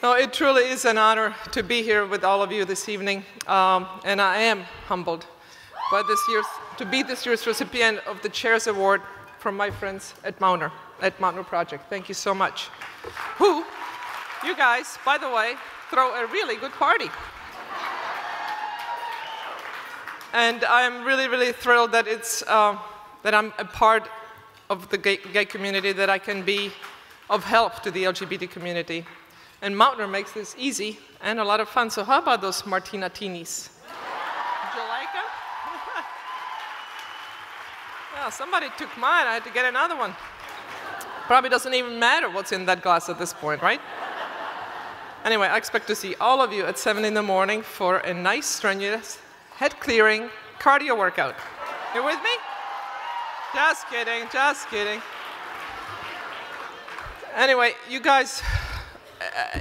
No, it truly is an honor to be here with all of you this evening, and I am humbled by to be this year's recipient of the Chairs Award from my friends at Mautner Project. Thank you so much. Who, you guys, by the way, throw a really good party. And I'm really, really thrilled that that I'm a part of the gay community, that I can be of help to the LGBT community. And Mautner makes this easy and a lot of fun. So how about those Martina teenies? Did you like them? Yeah, somebody took mine. I had to get another one. Probably doesn't even matter what's in that glass at this point, right? Anyway, I expect to see all of you at 7 in the morning for a nice, strenuous, head-clearing cardio workout. You with me? Just kidding, just kidding. Anyway, you guys,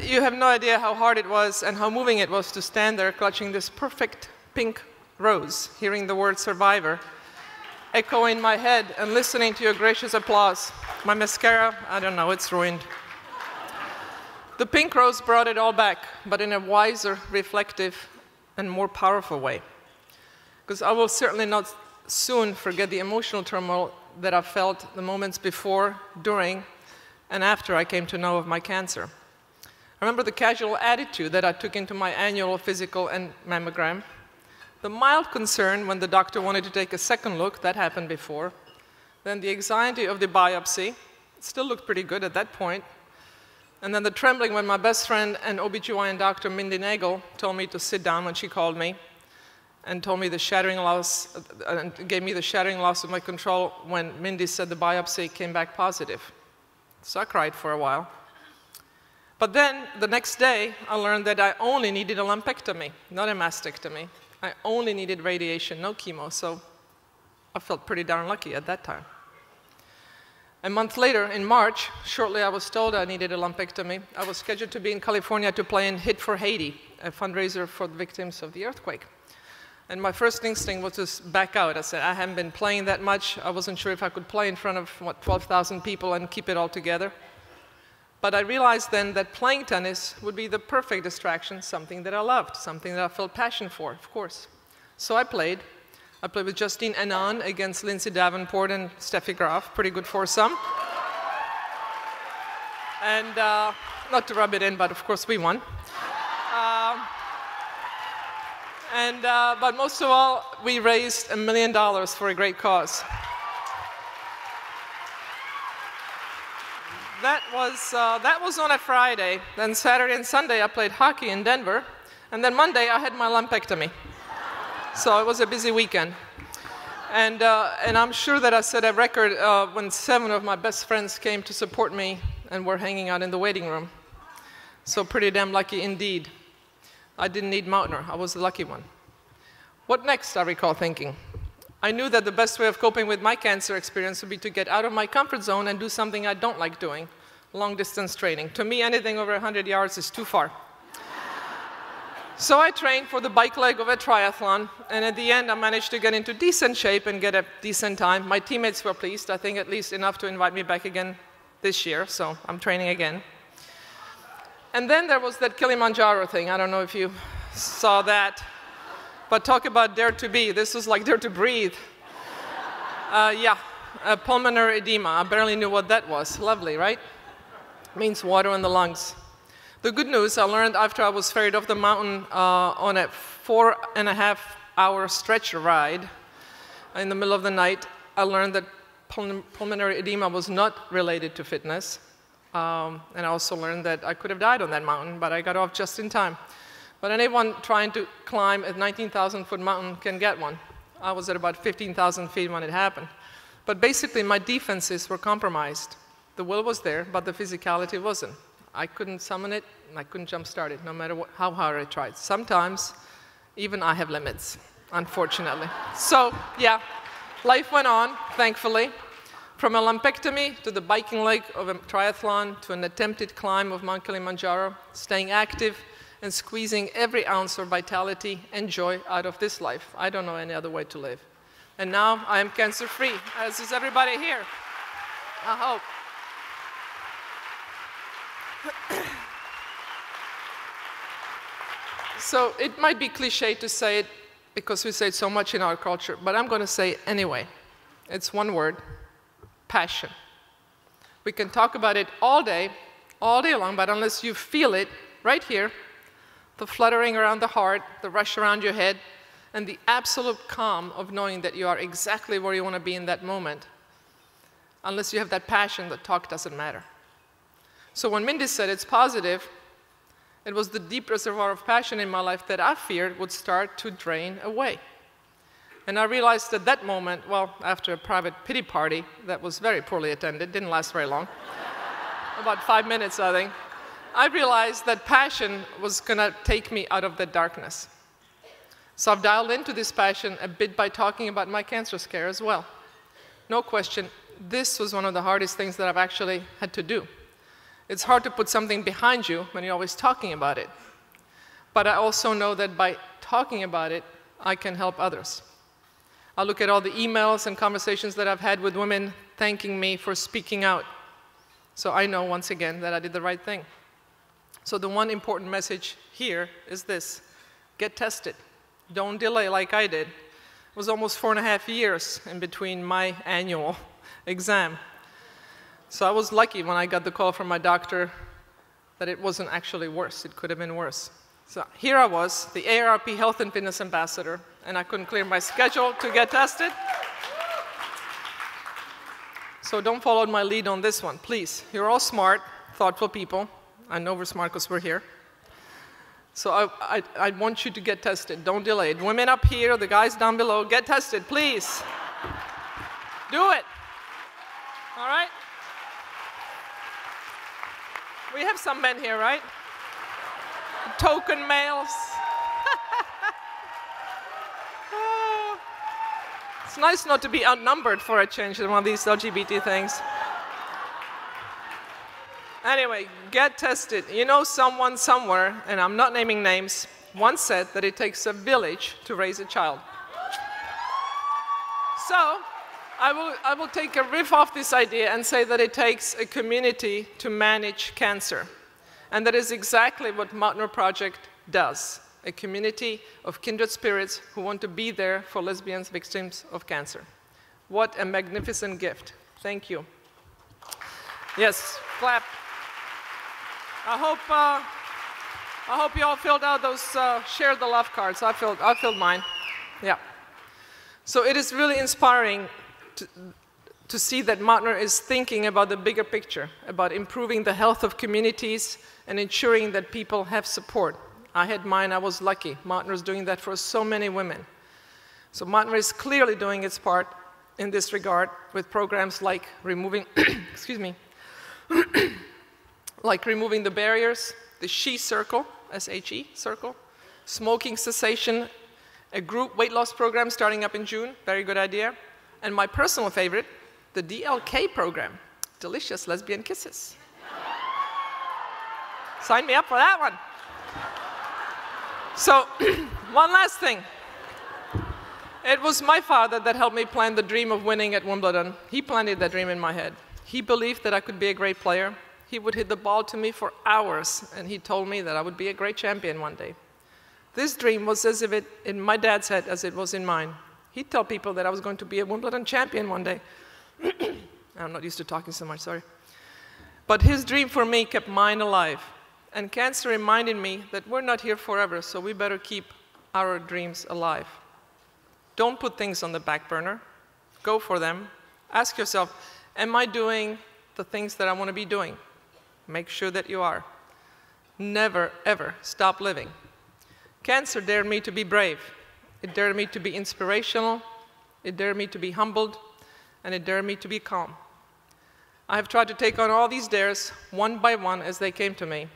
you have no idea how hard it was and how moving it was to stand there clutching this perfect pink rose, hearing the word survivor echo in my head and listening to your gracious applause. My mascara, I don't know, it's ruined. The pink rose brought it all back, but in a wiser, reflective, and more powerful way. Because I will certainly not soon forget the emotional turmoil that I felt the moments before, during, and after I came to know of my cancer. I remember the casual attitude that I took into my annual physical and mammogram, the mild concern when the doctor wanted to take a second look, that happened before, then the anxiety of the biopsy, it still looked pretty good at that point, and then the trembling when my best friend and OBGYN doctor, Mindy Nagel, told me to sit down when she called me, and told me the shattering loss, and gave me the shattering loss of my control when Mindy said the biopsy came back positive. So I cried for a while. But then, the next day, I learned that I only needed a lumpectomy, not a mastectomy. I only needed radiation, no chemo, so I felt pretty darn lucky at that time. A month later, in March, shortly I was told I needed a lumpectomy. I was scheduled to be in California to play in Hit for Haiti, a fundraiser for the victims of the earthquake. And my first instinct was to back out. I said, I haven't been playing that much. I wasn't sure if I could play in front of, 12,000 people and keep it all together. But I realized then that playing tennis would be the perfect distraction, something that I loved, something that I felt passion for, of course. So I played. I played with Justine Henin against Lindsay Davenport and Steffi Graf, pretty good foursome. And not to rub it in, but of course we won. But most of all, we raised $1 million for a great cause. That was on a Friday. Then Saturday and Sunday I played hockey in Denver. And then Monday I had my lumpectomy. So it was a busy weekend. And I'm sure that I set a record when 7 of my best friends came to support me and were hanging out in the waiting room. So pretty damn lucky indeed. I didn't need Mautner. I was the lucky one. What next, I recall thinking. I knew that the best way of coping with my cancer experience would be to get out of my comfort zone and do something I don't like doing, long-distance training. To me, anything over 100 yards is too far. So I trained for the bike leg of a triathlon, and at the end, I managed to get into decent shape and get a decent time. My teammates were pleased, I think at least enough to invite me back again this year, so I'm training again. And then there was that Kilimanjaro thing. I don't know if you saw that. But talk about dare to be. This was like dare to breathe. Pulmonary edema. I barely knew what that was. Lovely, right? Means water in the lungs. The good news I learned after I was ferried off the mountain on a 4.5-hour stretcher ride in the middle of the night, I learned that pulmonary edema was not related to fitness. And I also learned that I could have died on that mountain, but I got off just in time. But anyone trying to climb a 19,000-foot mountain can get one. I was at about 15,000 feet when it happened. But basically, my defenses were compromised. The will was there, but the physicality wasn't. I couldn't summon it, and I couldn't jumpstart it, no matter how hard I tried. Sometimes, even I have limits, unfortunately. So, yeah, life went on, thankfully. From a lumpectomy to the biking leg of a triathlon to an attempted climb of Mount Kilimanjaro, staying active and squeezing every ounce of vitality and joy out of this life. I don't know any other way to live. And now I am cancer-free, as is everybody here. I hope. So it might be cliche to say it because we say it so much in our culture, but I'm going to say it anyway. It's one word: passion. We can talk about it all day long, but unless you feel it right here, the fluttering around the heart, the rush around your head, and the absolute calm of knowing that you are exactly where you want to be in that moment, unless you have that passion, the talk doesn't matter. So when Mindy said it's positive, it was the deep reservoir of passion in my life that I feared would start to drain away. And I realized at that moment, well, after a private pity party that was very poorly attended, didn't last very long, about 5 minutes, I think, I realized that passion was going to take me out of the darkness. So I've dialed into this passion a bit by talking about my cancer scare as well. No question, this was one of the hardest things that I've actually had to do. It's hard to put something behind you when you're always talking about it. But I also know that by talking about it, I can help others. I look at all the emails and conversations that I've had with women thanking me for speaking out. So I know, once again, that I did the right thing. So the one important message here is this: get tested. Don't delay like I did. It was almost 4.5 years in between my annual exam. So I was lucky when I got the call from my doctor that it wasn't actually worse. It could have been worse. So here I was, the AARP Health and Fitness Ambassador, and I couldn't clear my schedule to get tested. So don't follow my lead on this one, please. You're all smart, thoughtful people. I know we're smart because we're here. So I want you to get tested. Don't delay it. Women up here, the guys down below, get tested, please. Do it. All right? We have some men here, right? Token males. Oh. It's nice not to be outnumbered for a change in one of these LGBT things. Anyway, get tested. You know, someone somewhere, and I'm not naming names, once said that it takes a village to raise a child. So I will take a riff off this idea and say that it takes a community to manage cancer. And that is exactly what Mautner Project does. A community of kindred spirits who want to be there for lesbians victims of cancer. What a magnificent gift. Thank you. Yes, clap. I hope you all filled out those share the love cards. I filled mine. Yeah. So it is really inspiring to see that Mautner is thinking about the bigger picture, about improving the health of communities and ensuring that people have support. I had mine, I was lucky. Mautner is doing that for so many women. So Mautner is clearly doing its part in this regard with programs like removing, excuse me, like removing the barriers, the SHE circle, S-H-E circle, smoking cessation, a group weight loss program starting up in June, very good idea, and my personal favorite, the DLK program, Delicious Lesbian Kisses. Sign me up for that one. So, one last thing. It was my father that helped me plan the dream of winning at Wimbledon. He planted that dream in my head. He believed that I could be a great player. He would hit the ball to me for hours, and he told me that I would be a great champion one day. This dream was as if it in my dad's head as it was in mine. He'd tell people that I was going to be a Wimbledon champion one day. I'm not used to talking so much, sorry. But his dream for me kept mine alive. And cancer reminded me that we're not here forever, so we better keep our dreams alive. Don't put things on the back burner. Go for them. Ask yourself, am I doing the things that I want to be doing? Make sure that you are. Never, ever stop living. Cancer dared me to be brave. It dared me to be inspirational. It dared me to be humbled. And it dared me to be calm. I have tried to take on all these dares one by one as they came to me.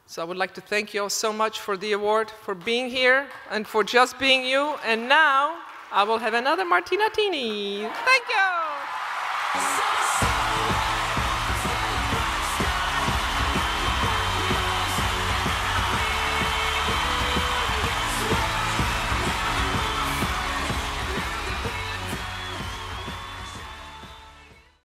So I would like to thank you all so much for the award, for being here, and for just being you. And now I will have another Martina Tini. Thank you.